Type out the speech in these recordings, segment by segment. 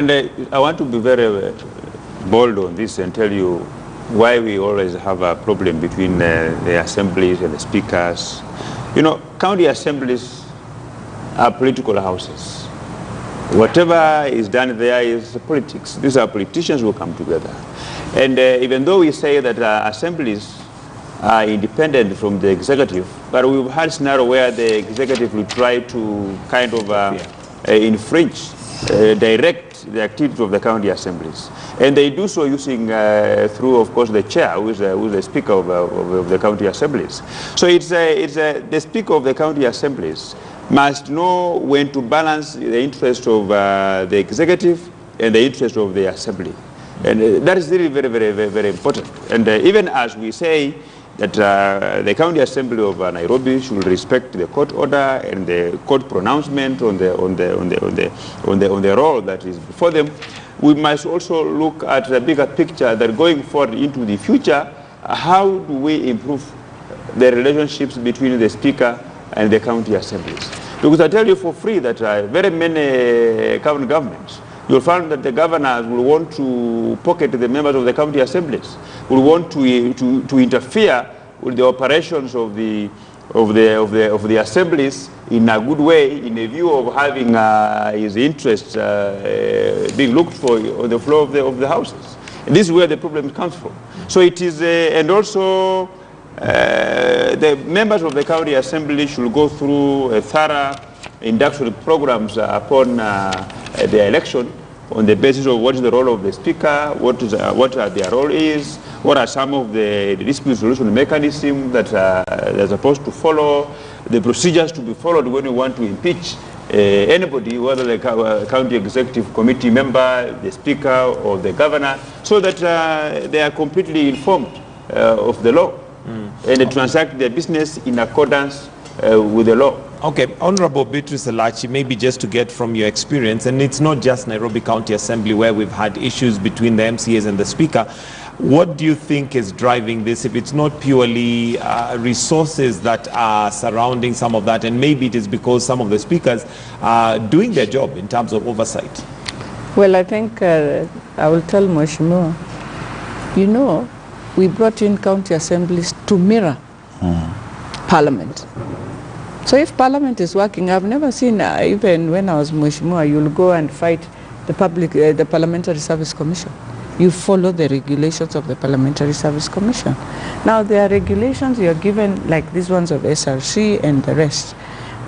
And I want to be very bold on this and tell you why we always have a problem between the assemblies and the speakers. You know, county assemblies are political houses. Whatever is done there is politics. These are politicians who come together. And even though we say that assemblies are independent from the executive, but we've had a scenario where the executive will try to kind of infringe, direct the activities of the county assemblies. And they do so using, through, of course, the chair, who is the speaker of the county assemblies. So the speaker of the county assemblies must know when to balance the interest of the executive and the interest of the assembly. And that is really very, very, very, very important. And even as we say that the county assembly of Nairobi should respect the court order and the court pronouncement on the role that is before them, we must also look at the bigger picture that going forward into the future, how do we improve the relationships between the speaker and the county assemblies? Because I tell you for free that very many county governments, you'll find that the governors will want to pocket the members of the county assemblies, will want to interfere with the operations of the assemblies in a good way, in a view of having his interests being looked for on the floor of the houses. And this is where the problem comes from. So it is, and also the members of the county assembly should go through a thorough induction programs upon the election, on the basis of what is the role of the speaker, what their role is, what are some of the dispute resolution mechanisms that they're supposed to follow, the procedures to be followed when you want to impeach anybody, whether the county executive committee member, the speaker, or the governor, so that they are completely informed of the law and they transact their business in accordance with the law. Okay, Honorable Beatrice ELACHI, maybe just to get from your experience, and it's not just Nairobi County Assembly where we've had issues between the MCAs and the Speaker. What do you think is driving this, if it's not purely resources that are surrounding some of that, and maybe it is because some of the speakers are doing their job in terms of oversight? Well, I think I will tell Mheshimiwa, you know, we brought in county assemblies to mirror Parliament. So if Parliament is working, I've never seen, even when I was Mheshimiwa, you'll go and fight the Parliamentary Service Commission. You follow the regulations of the Parliamentary Service Commission. Now there are regulations you are given, like these ones of SRC and the rest.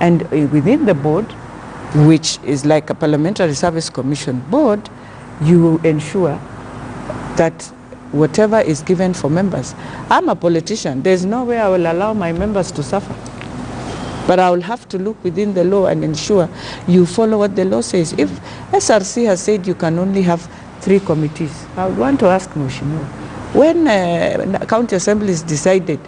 And within the board, which is like a Parliamentary Service Commission board, you ensure that whatever is given for members. I'm a politician. There's no way I will allow my members to suffer. But I will have to look within the law and ensure you follow what the law says. If SRC has said you can only have 3 committees, I would want to ask Mheshimiwa, when county assemblies decided,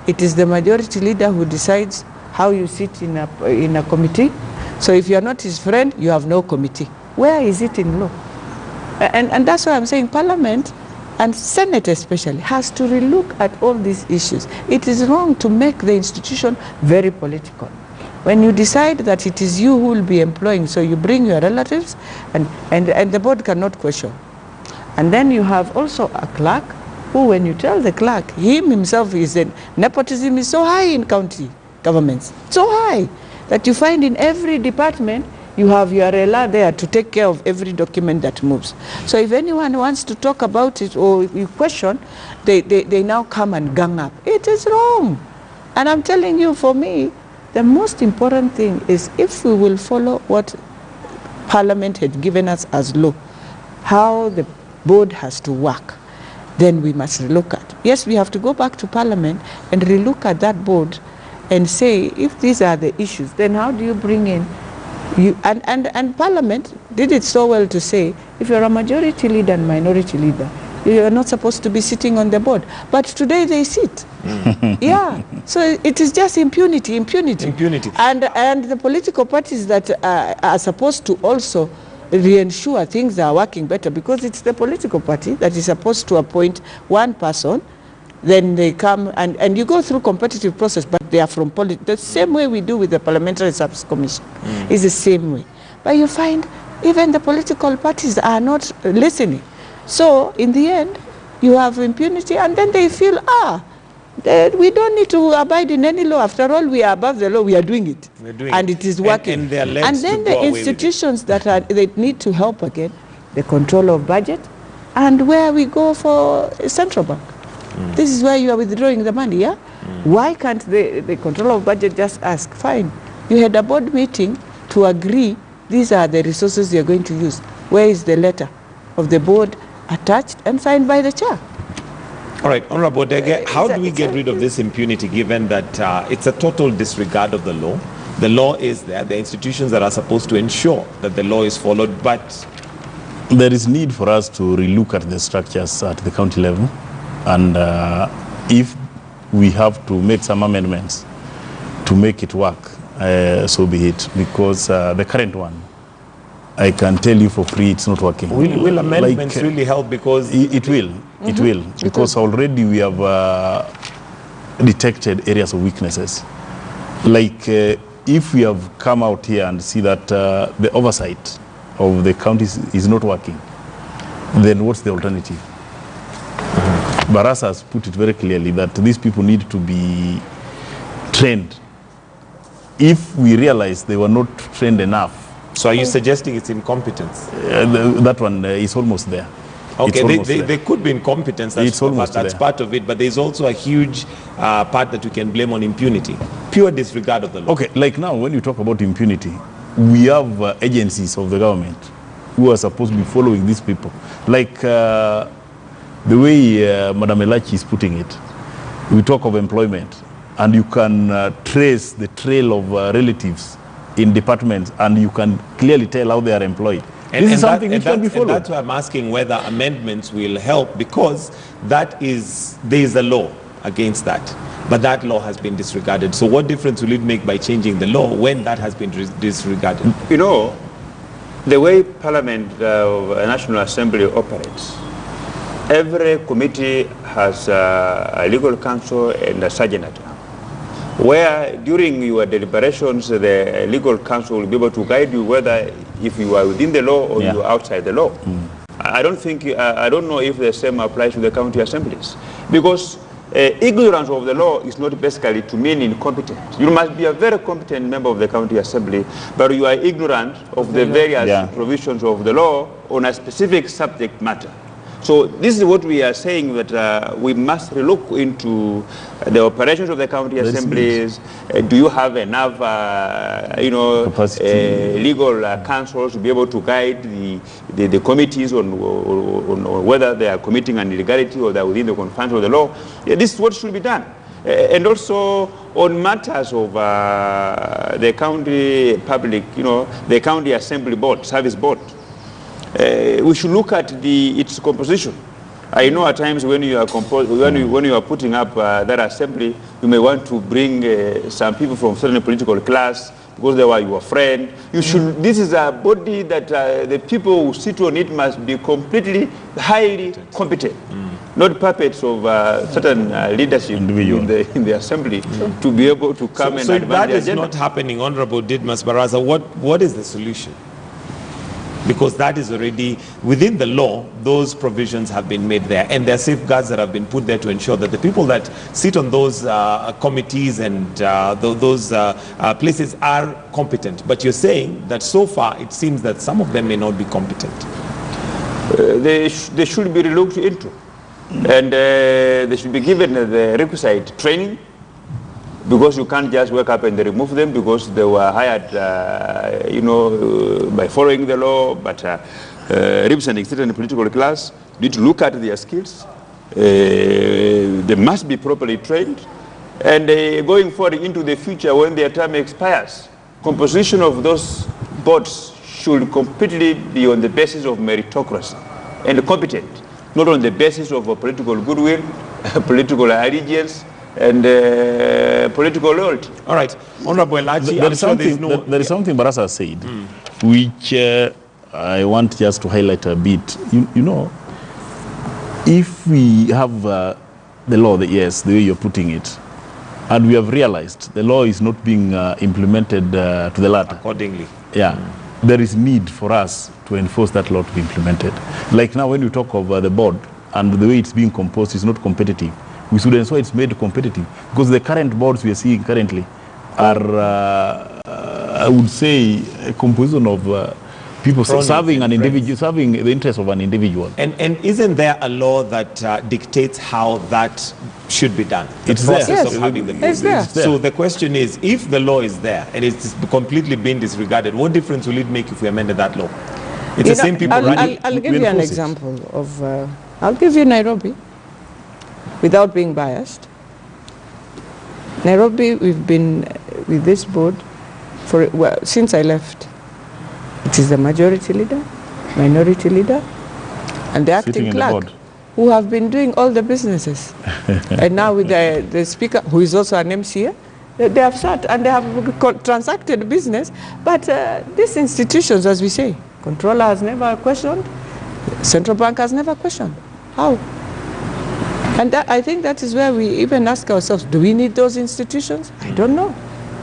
it is the majority leader who decides how you sit in a committee. So if you are not his friend, you have no committee. Where is it in law? And that's why I'm saying Parliament, and Senate especially, has to relook at all these issues. It is wrong to make the institution very political. When you decide that it is you who will be employing, so you bring your relatives, and the board cannot question. And then you have also a clerk, who when you tell the clerk, him himself is in, nepotism is so high in county governments, so high, that you find in every department, you have your RLA there to take care of every document that moves. So if anyone wants to talk about it or you question, they now come and gang up. It is wrong. And I'm telling you, for me, the most important thing is if we will follow what Parliament had given us as law, how the board has to work, then we must relook at. Yes, we have to go back to Parliament and relook at that board and say, if these are the issues, then how do you bring in and Parliament did it so well to say, if you're a majority leader and minority leader, you're not supposed to be sitting on the board. But today they sit. Yeah. So it is just impunity. And the political parties that are supposed to also reensure things are working better, because it's the political party that is supposed to appoint one person. Then they come and you go through competitive process, but they are from the same way we do with the Parliamentary Service Commission. Is the same way. But you find even the political parties are not listening. So in the end, you have impunity, and then they feel, we don't need to abide in any law. After all, we are above the law. We are doing it, and it is working. And, they are led and to then go the away with it. institutions they need to help again, the control of budget, and where we go for a central bank. This is where you are withdrawing the money, yeah? Why can't the control of budget just ask, fine, you had a board meeting to agree these are the resources you're going to use. Where is the letter of the board attached and signed by the chair? All right, Honorable Dege, how do we get rid of this impunity given that it's a total disregard of the law? The law is there, the institutions that are supposed to ensure that the law is followed, but there is need for us to relook at the structures at the county level, and if we have to make some amendments to make it work, so be it, because the current one, I can tell you for free, it's not working. Will amendments really help? Because it will, it will, because already we have detected areas of weaknesses. Like if we have come out here and see that the oversight of the counties is not working, then what's the alternative? Barasa has put it very clearly that these people need to be trained. If we realize they were not trained enough. So are you suggesting it's incompetence? That one is almost there. Okay, they could be incompetence, that's there. part of it, but there's also a huge part that we can blame on impunity. Pure disregard of the law. Okay, like now when you talk about impunity, we have agencies of the government who are supposed to be following these people. Like the way Madam ELACHI is putting it, we talk of employment, and you can trace the trail of relatives in departments, and you can clearly tell how they are employed. This is something which can be followed. And that's why I'm asking whether amendments will help, because there is a law against that, but that law has been disregarded. So what difference will it make by changing the law when that has been disregarded? You know, the way Parliament, National Assembly operates, every committee has a legal counsel and a sergeant at arms, where during your deliberations, the legal counsel will be able to guide you whether if you are within the law or you are outside the law. I don't know if the same applies to the county assemblies, because ignorance of the law is not basically to mean incompetent. You must be a very competent member of the county assembly, but you are ignorant of the various provisions of the law on a specific subject matter. So this is what we are saying, that we must look into the operations of the county assemblies. Do you have enough, legal counsels to be able to guide the committees on whether they are committing an illegality or they are within the confines of the law? This is what should be done. And also on matters of the county public, the county assembly board, service board. We should look at its composition. I know at times when you are when you are putting up that assembly, you may want to bring some people from certain political class because they were your friend. You should. This is a body that the people who sit on it must be completely highly competent, not puppets of certain leadership in the assembly to be able to come and advance the agenda. So if that is not happening, Honorable Didmas Baraza, what is the solution? Because that is already within the law, those provisions have been made there, and there are safeguards that have been put there to ensure that the people that sit on those committees and those places are competent. But you're saying that so far it seems that some of them may not be competent. They should be looked into, and they should be given the requisite training, because you can't just wake up and remove them because they were hired, by following the law, but representing certain political class. You need to look at their skills. They must be properly trained. And going forward into the future, when their term expires, composition of those boards should completely be on the basis of meritocracy and competent, not on the basis of political goodwill, political allegiance, and political loyalty. All right, Honorable ELACHI, there is something Barasa said, which I want just to highlight a bit. You know, if we have the law, the way you're putting it, and we have realized the law is not being implemented to the latter accordingly. Yeah. there is need for us to enforce that law to be implemented. Like now when you talk of the board and the way it's being composed is not competitive. We should ensure it's made competitive, because the current boards we are seeing currently are, I would say, a composition of people serving an individual, serving the interest of an individual. And isn't there a law that dictates how that should be done? It's the process there. of Yes. having the It's there. So the question is, if the law is there and it's completely been disregarded, what difference will it make if we amended that law? It's the same people running. I'll give we you an enforce it. example of, I'll give you Nairobi, without being biased. Nairobi, we've been with this board since I left. It is the majority leader, minority leader, and the Sitting acting in the clerk, board. who have been doing all the businesses. And now with the speaker, who is also an MCA, they have sat and they have transacted business. But these institutions, as we say, controller has never questioned, central bank has never questioned. How? And I think that is where we even ask ourselves, do we need those institutions? I don't know.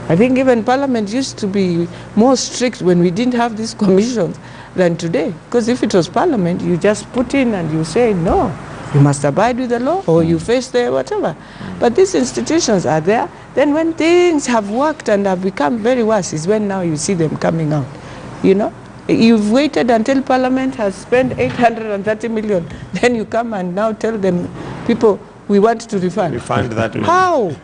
I think even Parliament used to be more strict when we didn't have these commissions than today. Because if it was Parliament, you just put in and you say, no, you must abide with the law, or you face the whatever. But these institutions are there. Then when things have worked and have become very worse is when now you see them coming out. You know? You've waited until Parliament has spent 830 million. Then you come and now tell them, people, we want to refund. Refund that money. How?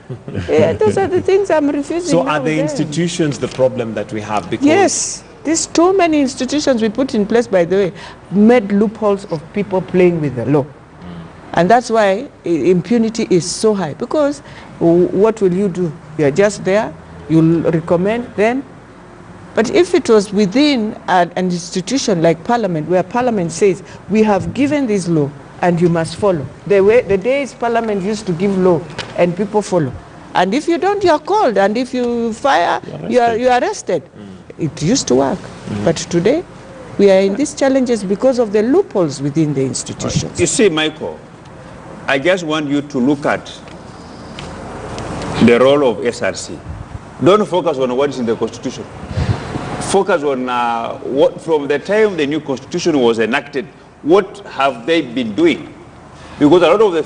Yeah, those are the things I'm refusing. So now are the then. institutions the problem that we have? Because Yes. These too many institutions we put in place, by the way, made loopholes of people playing with the law. And that's why impunity is so high. Because what will you do? You're just there, you'll recommend then. But if it was within an institution like Parliament, where Parliament says, we have given this law and you must follow. The days Parliament used to give law and people follow. And if you don't, you are called. And if you fire, you are arrested. It used to work. But today, we are in these challenges because of the loopholes within the institutions. You see, Michael, I just want you to look at the role of SRC. Don't focus on what is in the Constitution. Focus on what, from the time the new Constitution was enacted, what have they been doing? Because a lot of the